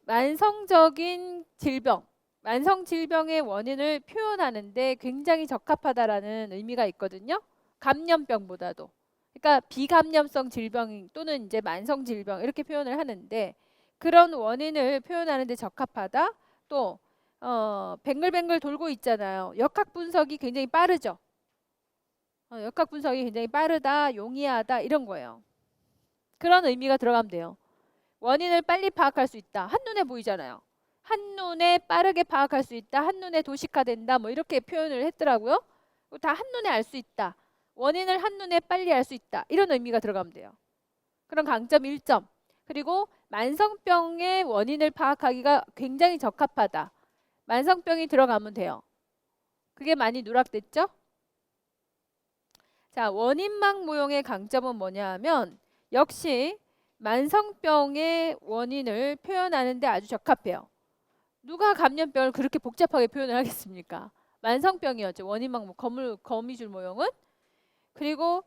만성적인 질병, 만성 질병의 원인을 표현하는데 굉장히 적합하다라는 의미가 있거든요. 감염병보다도. 그러니까 비감염성 질병 또는 이제 만성 질병 이렇게 표현을 하는데 그런 원인을 표현하는데 적합하다. 또 뱅글뱅글 돌고 있잖아요. 역학 분석이 굉장히 빠르죠. 역학 분석이 굉장히 빠르다, 용이하다 이런 거예요. 그런 의미가 들어가면 돼요. 원인을 빨리 파악할 수 있다. 한눈에 보이잖아요. 한눈에 빠르게 파악할 수 있다. 한눈에 도식화된다. 뭐 이렇게 표현을 했더라고요. 다 한눈에 알 수 있다. 원인을 한눈에 빨리 알 수 있다. 이런 의미가 들어가면 돼요. 그런 강점 1점. 그리고 만성병의 원인을 파악하기가 굉장히 적합하다. 만성병이 들어가면 돼요. 그게 많이 누락됐죠? 자, 원인막 모형의 강점은 뭐냐 하면 역시 만성병의 원인을 표현하는데 아주 적합해요. 누가 감염병을 그렇게 복잡하게 표현을 하겠습니까? 만성병이었죠. 원인막 거미줄 모형은. 그리고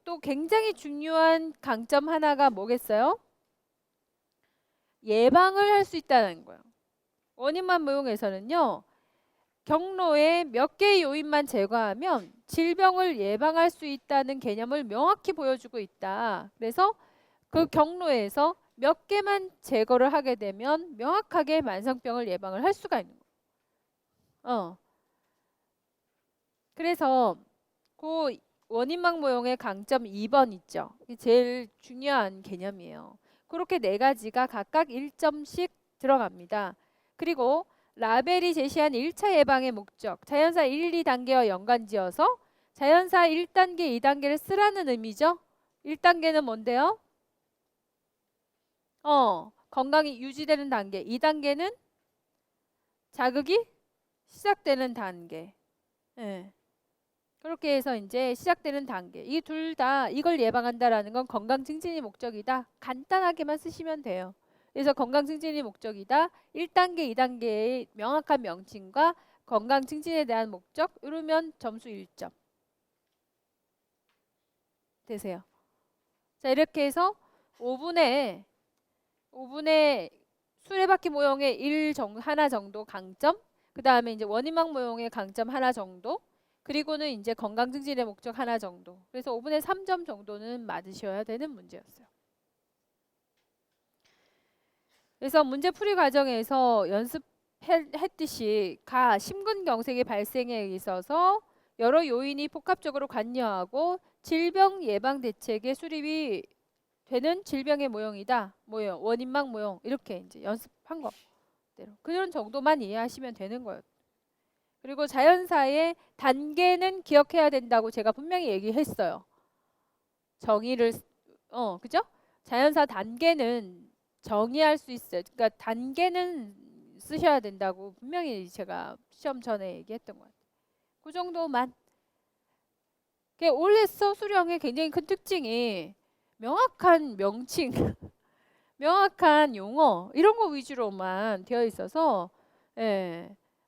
또 굉장히 중요한 강점 하나가 뭐겠어요? 예방을 할 수 있다는 거예요. 원인막 모형에서는요. 경로에 몇 개의 요인만 제거하면 질병을 예방할 수 있다는 개념을 명확히 보여주고 있다. 그래서 그 경로에서 몇 개만 제거를 하게 되면 명확하게 만성병을 예방을 할 수가 있는 거예요. 그래서 그 원인막 모형의 강점 2번 있죠. 이게 제일 중요한 개념이에요. 그렇게 네 가지가 각각 1점씩 들어갑니다. 그리고 라벨이 제시한 1차 예방의 목적, 자연사 1, 2단계와 연관지어서 자연사 1단계, 2단계를 쓰라는 의미죠. 1단계는 뭔데요? 건강이 유지되는 단계. 2단계는 자극이 시작되는 단계. 네. 그렇게 해서 이제 시작되는 단계. 이 둘 다 이걸 예방한다라는 건 건강 증진이 목적이다. 간단하게만 쓰시면 돼요. 그래서 건강 증진이 목적이다. 1단계, 2단계의 명확한 명칭과 건강 증진에 대한 목적 이러면 점수 1점. 되세요. 자, 이렇게 해서 5분의 수레바퀴 모형의 하나 정도 강점, 그 다음에 이제 원인막 모형의 강점 하나 정도, 그리고는 이제 건강 증진의 목적 하나 정도. 그래서 5분의 3점 정도는 맞으셔야 되는 문제였어요. 그래서 문제 풀이 과정에서 연습했듯이 심근경색의 발생에 있어서 여러 요인이 복합적으로 관여하고 질병 예방 대책의 수립이 되는 질병의 모형이다. 뭐예요? 원인막 모형. 이렇게 이제 연습한 거대로. 그런 정도만 이해하시면 되는 거예요. 그리고 자연사의 단계는 기억해야 된다고 제가 분명히 얘기했어요. 정의를 그죠? 자연사 단계는 정의할 수 있어요. 그러니까 단계는 쓰셔야 된다고 분명히 제가 시험 전에 얘기했던 것 같아요. 그 정도만. 올해서 수령의 굉장히 큰 특징이 명확한 명칭, 명확한 용어 이런 거 위주로만 되어 있어서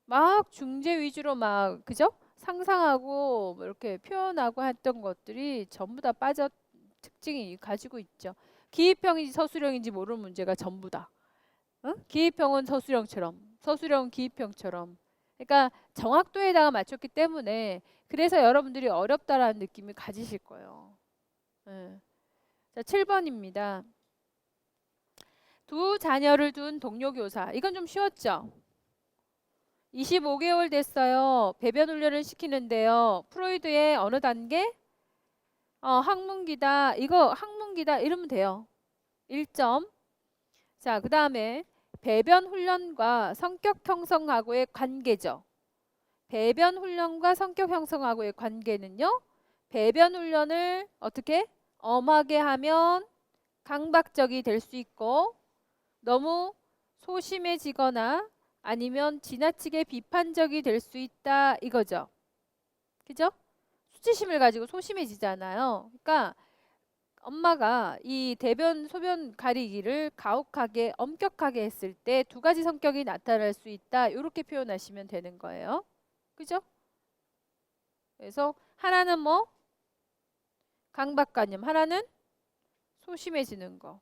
막 중재 위주로 막 그죠? 상상하고 뭐 이렇게 표현하고 했던 것들이 전부 다 특징이 가지고 있죠. 기입형인지 서술형인지 모르는 문제가 전부다. 기입형은 서술형처럼, 서술형은 기입형처럼. 그러니까 정확도에다가 맞췄기 때문에 그래서 여러분들이 어렵다라는 느낌을 가지실 거예요. 자, 7번입니다. 두 자녀를 둔 동료 교사. 이건 좀 쉬웠죠? 25개월 됐어요. 배변 훈련을 시키는데요. 프로이드의 어느 단계? 학문기다. 이거 학문기다 이러면 돼요. 1점. 자, 그 다음에 배변 훈련과 성격 형성하고의 관계죠. 배변 훈련과 성격 형성하고의 관계는요. 배변 훈련을 어떻게? 엄하게 하면 강박적이 될 수 있고 너무 소심해지거나 아니면 지나치게 비판적이 될 수 있다 이거죠. 그죠? 수치심을 가지고 소심해지잖아요. 그러니까 엄마가 이 대변 소변 가리기를 가혹하게 엄격하게 했을 때 두 가지 성격이 나타날 수 있다. 이렇게 표현하시면 되는 거예요. 그죠? 그래서 하나는 뭐 강박관념, 하나는 소심해지는 거.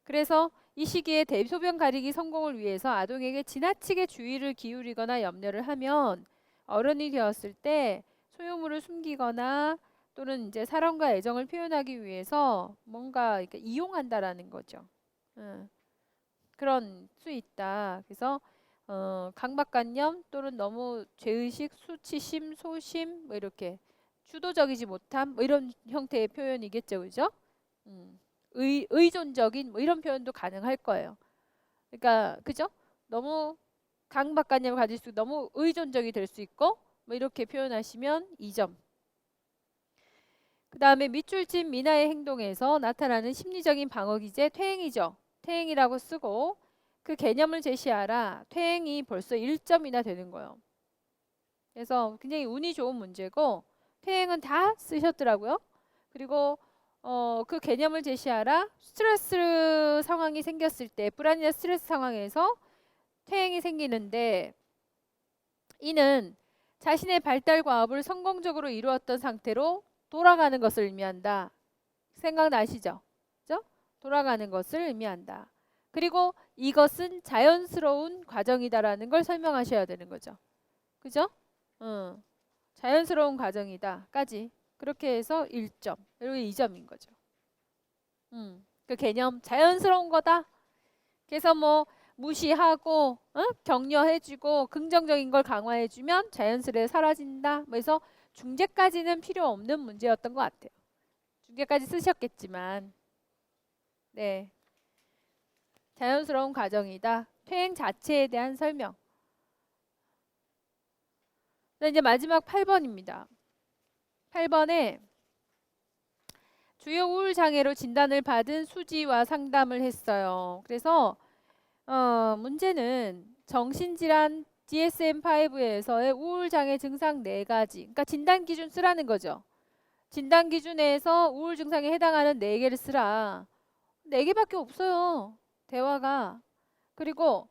그래서 이 시기에 대소변 가리기 성공을 위해서 아동에게 지나치게 주의를 기울이거나 염려를 하면 어른이 되었을 때 소유물을 숨기거나 또는 이제 사랑과 애정을 표현하기 위해서 뭔가 이렇게 이용한다라는 거죠. 그런 수 있다. 그래서 강박관념 또는 너무 죄의식, 수치심, 소심 뭐 이렇게 주도적이지 못함 뭐 이런 형태의 표현이겠죠, 그죠? 의존적인 뭐 이런 표현도 가능할 거예요. 그러니까 그죠? 너무 강박관념을 가질 수 너무 의존적이 될 수 있고 뭐 이렇게 표현하시면 2점. 그 다음에 밑줄진 미나의 행동에서 나타나는 심리적인 방어 기제 퇴행이죠. 퇴행이라고 쓰고 그 개념을 제시하라. 퇴행이 벌써 1점이나 되는 거예요. 그래서 굉장히 운이 좋은 문제고 퇴행은 다 쓰셨더라고요. 그리고 그 개념을 제시하라. 스트레스 상황이 생겼을 때 불안이나 스트레스 상황에서 퇴행이 생기는데 이는 자신의 발달 과업을 성공적으로 이루었던 상태로 돌아가는 것을 의미한다. 생각나시죠? 그죠? 돌아가는 것을 의미한다. 그리고 이것은 자연스러운 과정이다라는 걸 설명하셔야 되는 거죠. 그죠? 자연스러운 과정이다까지. 그렇게 해서 1점. 그리고 2점인 거죠. 그 개념 자연스러운 거다. 그래서 뭐 무시하고 격려해주고 긍정적인 걸 강화해주면 자연스레 사라진다. 그래서 중재까지는 필요 없는 문제였던 것 같아요. 중재까지 쓰셨겠지만 네, 자연스러운 과정이다. 퇴행 자체에 대한 설명. 이제 마지막 8번입니다. 8번에 주요 우울 장애로 진단을 받은 수지와 상담을 했어요. 그래서 문제는 정신질환 DSM-5에서의 우울장애 증상 4가지. 그러니까 진단 기준 쓰라는 거죠. 진단 기준에서 우울 증상에 해당하는 4개를 쓰라. 4개밖에 없어요. 대화가. 그리고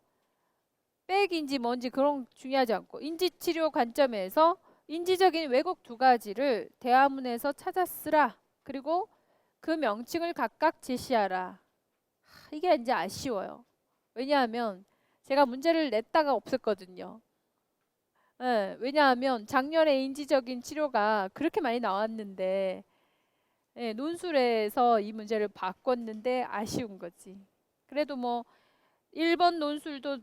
백인지 뭔지 그런 중요하지 않고 인지치료 관점에서 인지적인 왜곡 2가지를 대화문에서 찾아 쓰라. 그리고 그 명칭을 각각 제시하라. 이게 이제 아쉬워요. 왜냐하면 제가 문제를 냈다가 없었거든요. 예, 왜냐하면 작년에 인지적인 치료가 그렇게 많이 나왔는데 예, 논술에서 이 문제를 바꿨는데 아쉬운 거지. 그래도 뭐 1번 논술도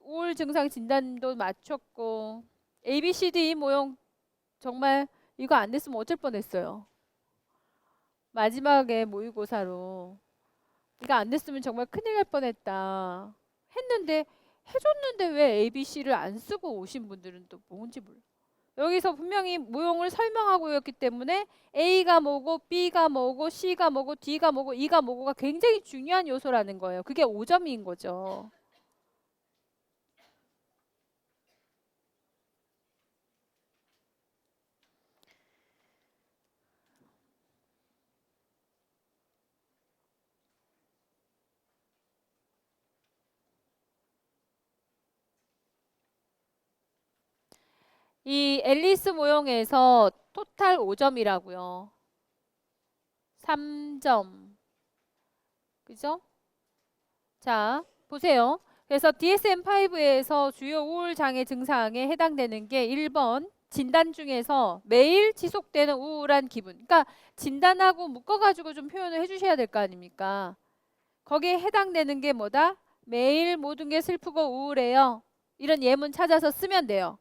우울 증상 진단도 맞췄고 ABCD 모형 정말 이거 안 됐으면 어쩔 뻔했어요. 마지막에 모의고사로 이거 안 됐으면 정말 큰일 날 뻔했다 했는데 해줬는데 왜 ABC를 안 쓰고 오신 분들은 또 뭔지 몰라. 여기서 분명히 모형을 설명하고 있기 때문에 A가 뭐고 B가 뭐고 C가 뭐고 D가 뭐고 E가 뭐고가 굉장히 중요한 요소라는 거예요. 그게 5점인 거죠. 이 앨리스 모형에서 토탈 5점이라고요. 3점. 그죠? 자, 보세요. 그래서 DSM-5에서 주요 우울 장애 증상에 해당되는 게 1번 진단 중에서 매일 지속되는 우울한 기분. 그러니까 진단하고 묶어가지고 좀 표현을 해주셔야 될 거 아닙니까? 거기에 해당되는 게 뭐다? 매일 모든 게 슬프고 우울해요. 이런 예문 찾아서 쓰면 돼요.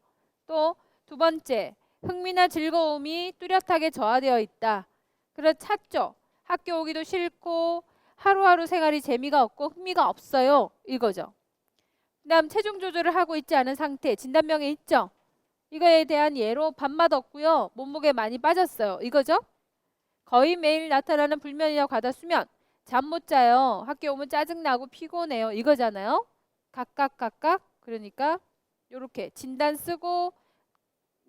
또 2번째, 흥미나 즐거움이 뚜렷하게 저하되어 있다. 그래서 찾죠. 학교 오기도 싫고 하루하루 생활이 재미가 없고 흥미가 없어요. 이거죠. 그 다음 체중 조절을 하고 있지 않은 상태. 진단명에 있죠. 이거에 대한 예로 밥맛 없고요. 몸무게 많이 빠졌어요. 이거죠. 거의 매일 나타나는 불면이나 과다 수면. 잠 못 자요. 학교 오면 짜증나고 피곤해요. 이거잖아요. 각각. 그러니까 요렇게 진단 쓰고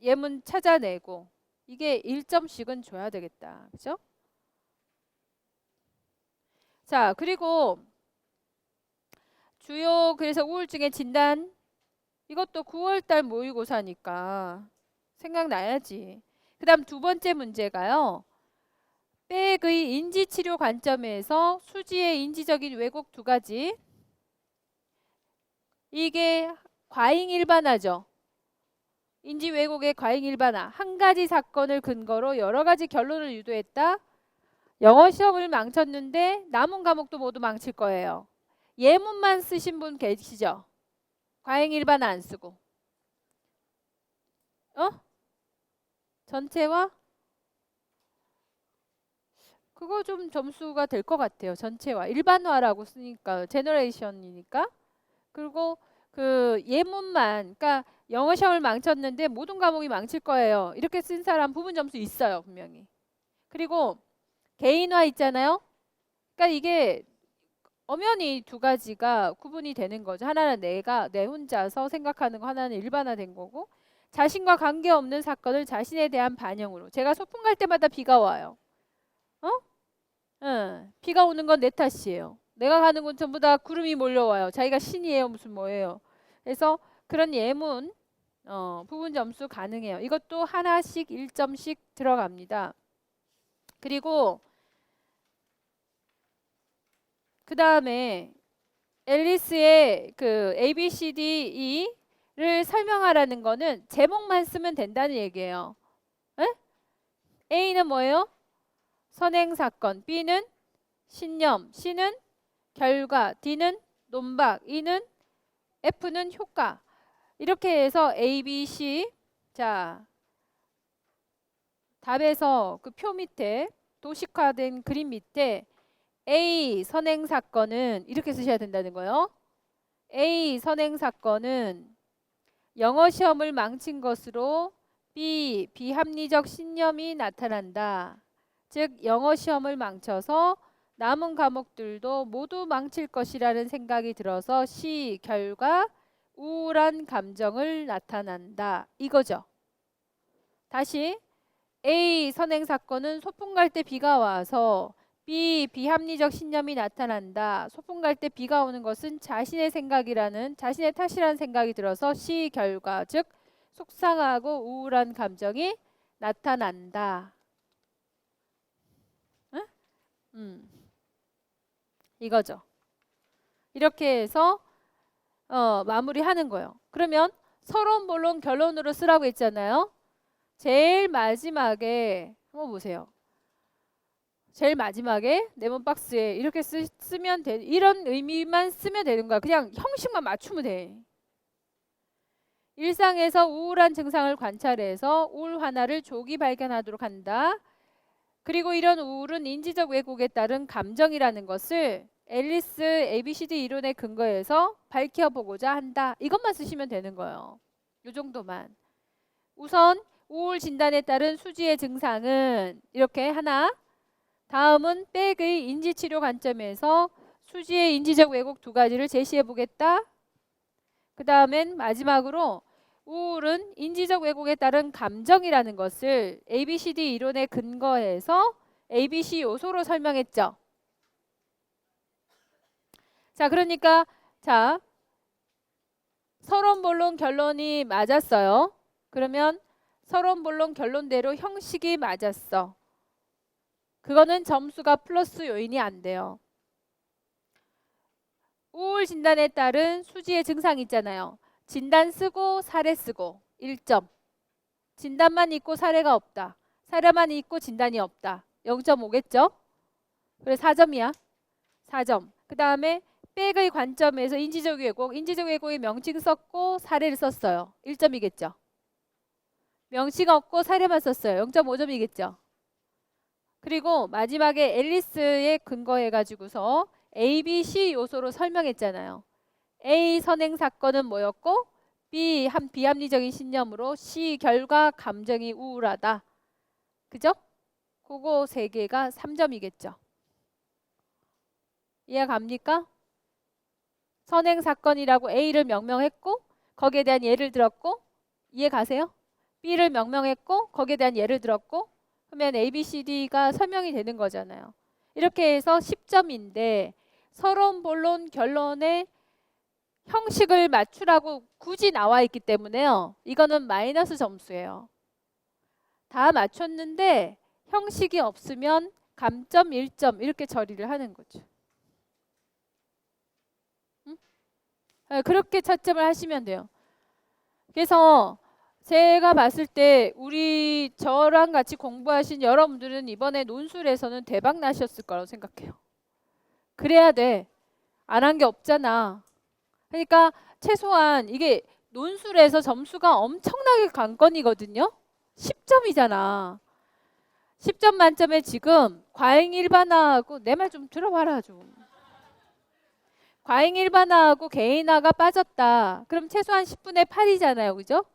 예문 찾아내고 이게 1점씩은 줘야 되겠다. 그죠? 자, 그리고 주요 그래서 우울증의 진단 이것도 9월달 모의고사니까 생각나야지. 그 다음 두 번째 문제가요. 백의 인지치료 관점에서 수지의 인지적인 왜곡 두 가지. 이게 과잉 일반화죠. 인지 왜곡의 과잉 일반화. 한 가지 사건을 근거로 여러 가지 결론을 유도했다. 영어 시험을 망쳤는데 남은 과목도 모두 망칠 거예요. 예문만 쓰신 분 계시죠? 과잉 일반화 안 쓰고. 전체와? 그거 좀 점수가 될 것 같아요. 전체와. 일반화라고 쓰니까 제너레이션이니까. 그리고 그 예문만 그러니까 영어 시험을 망쳤는데 모든 과목이 망칠 거예요. 이렇게 쓴 사람 부분 점수 있어요. 분명히. 그리고 개인화 있잖아요. 그러니까 이게 엄연히 두 가지가 구분이 되는 거죠. 하나는 내가 내 혼자서 생각하는 거, 하나는 일반화된 거고 자신과 관계없는 사건을 자신에 대한 반영으로. 제가 소풍 갈 때마다 비가 와요. 응, 비가 오는 건 내 탓이에요. 내가 가는 곳 전부 다 구름이 몰려와요. 자기가 신이에요, 무슨 뭐예요. 그래서 그런 예문 부분 점수 가능해요. 이것도 하나씩 1점씩 들어갑니다. 그리고 그 다음에 앨리스의 그 ABCDE를 설명하라는 거는 제목만 쓰면 된다는 얘기예요. 에? A는 뭐예요? 선행사건, B는 신념, C는 결과, D는 논박, E는 F는 효과. 이렇게 해서 A, B, C. 자, 답에서 그 표 밑에 도식화된 그림 밑에 A 선행사건은 이렇게 쓰셔야 된다는 거예요. A 선행사건은 영어 시험을 망친 것으로 B 비합리적 신념이 나타난다. 즉 영어 시험을 망쳐서 남은 과목들도 모두 망칠 것이라는 생각이 들어서 C 결과 우울한 감정을 나타난다. 이거죠. 다시 A 선행사건은 소풍 갈 때 비가 와서 B 비합리적 신념이 나타난다. 소풍 갈 때 비가 오는 것은 자신의 생각이라는 자신의 탓이라는 생각이 들어서 C 결과 즉 속상하고 우울한 감정이 나타난다. 응? 이거죠. 이렇게 해서 마무리하는 거예요. 그러면 서론, 본론, 결론으로 쓰라고 했잖아요. 제일 마지막에 한번 보세요. 제일 마지막에 네모 박스에 이렇게 쓰면 돼. 이런 의미만 쓰면 되는 거야. 그냥 형식만 맞추면 돼. 일상에서 우울한 증상을 관찰해서 우울 환아를 조기 발견하도록 한다. 그리고 이런 우울은 인지적 왜곡에 따른 감정이라는 것을 앨리스 ABCD 이론에 근거해서 밝혀보고자 한다. 이것만 쓰시면 되는 거예요. 이 정도만. 우선 우울 진단에 따른 수지의 증상은 이렇게 하나. 다음은 백의 인지치료 관점에서 수지의 인지적 왜곡 두 가지를 제시해 보겠다. 그 다음엔 마지막으로 우울은 인지적 왜곡에 따른 감정이라는 것을 ABCD 이론에 근거해서 ABC 요소로 설명했죠. 자, 그러니까 자 서론, 본론, 결론이 맞았어요. 그러면 서론, 본론, 결론대로 형식이 맞았어. 그거는 점수가 플러스 요인이 안 돼요. 우울 진단에 따른 수지의 증상 있잖아요. 진단 쓰고 사례 쓰고 1점. 진단만 있고 사례가 없다. 사례만 있고 진단이 없다. 0.5겠죠? 그래 4점이야. 4점. 그 다음에 백의 관점에서 인지적 왜곡. 인지적 왜곡의 명칭 썼고 사례를 썼어요. 1점이겠죠? 명칭 없고 사례만 썼어요. 0.5점이겠죠? 그리고 마지막에 앨리스에 근거해가지고서 A, B, C 요소로 설명했잖아요. A 선행 사건은 뭐였고 B 비합리적인 신념으로 C 결과 감정이 우울하다. 그죠? 그거 세 개가 3점이겠죠. 이해 갑니까? 선행 사건이라고 A를 명명했고 거기에 대한 예를 들었고 이해 가세요? B를 명명했고 거기에 대한 예를 들었고 그러면 A, B, C, D가 설명이 되는 거잖아요. 이렇게 해서 10점인데 서론, 본론, 결론의 형식을 맞추라고 굳이 나와 있기 때문에요. 이거는 마이너스 점수예요. 다 맞췄는데 형식이 없으면 감점 1점 이렇게 처리를 하는 거죠. 응? 네, 그렇게 채점을 하시면 돼요. 그래서 제가 봤을 때 우리 저랑 같이 공부하신 여러분들은 이번에 논술에서는 대박 나셨을 거라고 생각해요. 그래야 돼. 안 한 게 없잖아. 그러니까 최소한 이게 논술에서 점수가 엄청나게 관건이거든요. 10점이잖아. 10점 만점에 지금 과잉 일반화하고 내 말 좀 들어봐라 좀. 과잉 일반화하고 개인화가 빠졌다. 그럼 최소한 10분의 8이잖아요. 그죠?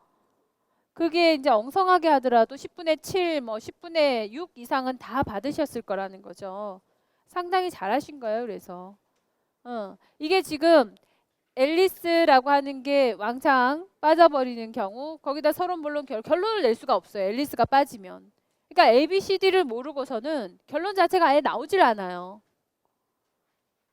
그게 이제 엉성하게 하더라도 10분의 7, 뭐 10분의 6 이상은 다 받으셨을 거라는 거죠. 상당히 잘하신 거예요. 그래서 이게 지금 앨리스라고 하는 게 왕창 빠져버리는 경우 거기다 서론 본론 결론을 낼 수가 없어요. 앨리스가 빠지면. 그러니까 A, B, C, D를 모르고서는 결론 자체가 아예 나오질 않아요.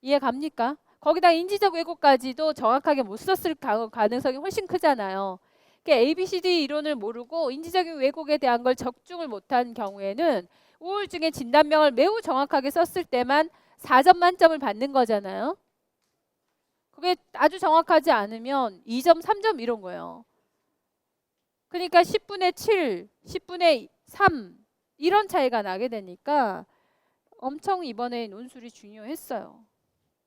이해 갑니까? 거기다 인지적 왜곡까지도 정확하게 못 썼을 가능성이 훨씬 크잖아요. 그러니까 A, B, C, D 이론을 모르고 인지적인 왜곡에 대한 걸 적중을 못한 경우에는 우울증의 진단명을 매우 정확하게 썼을 때만 4점 만점을 받는 거잖아요. 그게 아주 정확하지 않으면 2점, 3점 이런 거예요. 그러니까 10분의 7, 10분의 3 이런 차이가 나게 되니까 엄청 이번에 논술이 중요했어요.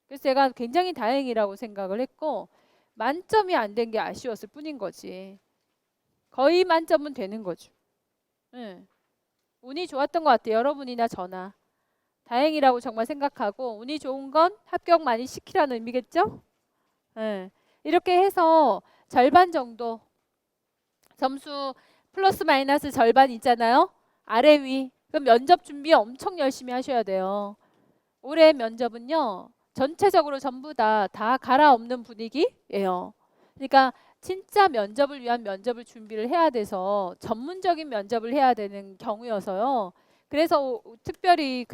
그래서 제가 굉장히 다행이라고 생각을 했고 만점이 안 된 게 아쉬웠을 뿐인 거지. 거의 만점은 되는 거죠. 네. 운이 좋았던 것 같아요. 여러분이나 저나. 다행이라고 정말 생각하고 운이 좋은 건 합격 많이 시키라는 의미겠죠? 네. 이렇게 해서 절반 정도 점수 플러스 마이너스 절반 있잖아요. 아래 위. 그럼 면접 준비 엄청 열심히 하셔야 돼요. 올해 면접은요. 전체적으로 전부 다 갈아엎는 분위기예요. 그러니까 진짜 면접을 위한 면접을 준비를 해야 돼서 전문적인 면접을 해야 되는 경우여서요. 그래서 특별히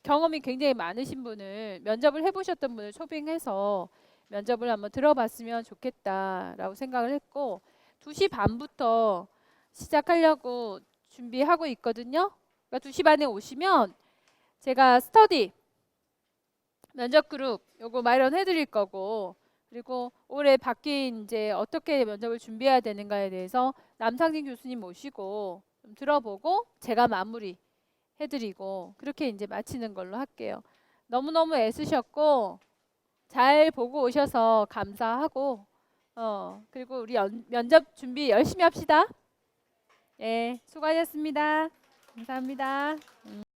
경험이 굉장히 많으신 분을 면접을 해보셨던 분을 초빙해서 면접을 한번 들어봤으면 좋겠다라고 생각을 했고 2시 반부터 시작하려고 준비하고 있거든요. 그러니까 2시 반에 오시면 제가 스터디 면접 그룹 요거 마련해 드릴 거고 그리고 올해 바뀐 이제 어떻게 면접을 준비해야 되는가에 대해서 남상진 교수님 모시고 좀 들어보고 제가 마무리 해드리고 그렇게 이제 마치는 걸로 할게요. 너무너무 애쓰셨고 잘 보고 오셔서 감사하고 그리고 우리 면접 준비 열심히 합시다. 예, 수고하셨습니다. 감사합니다.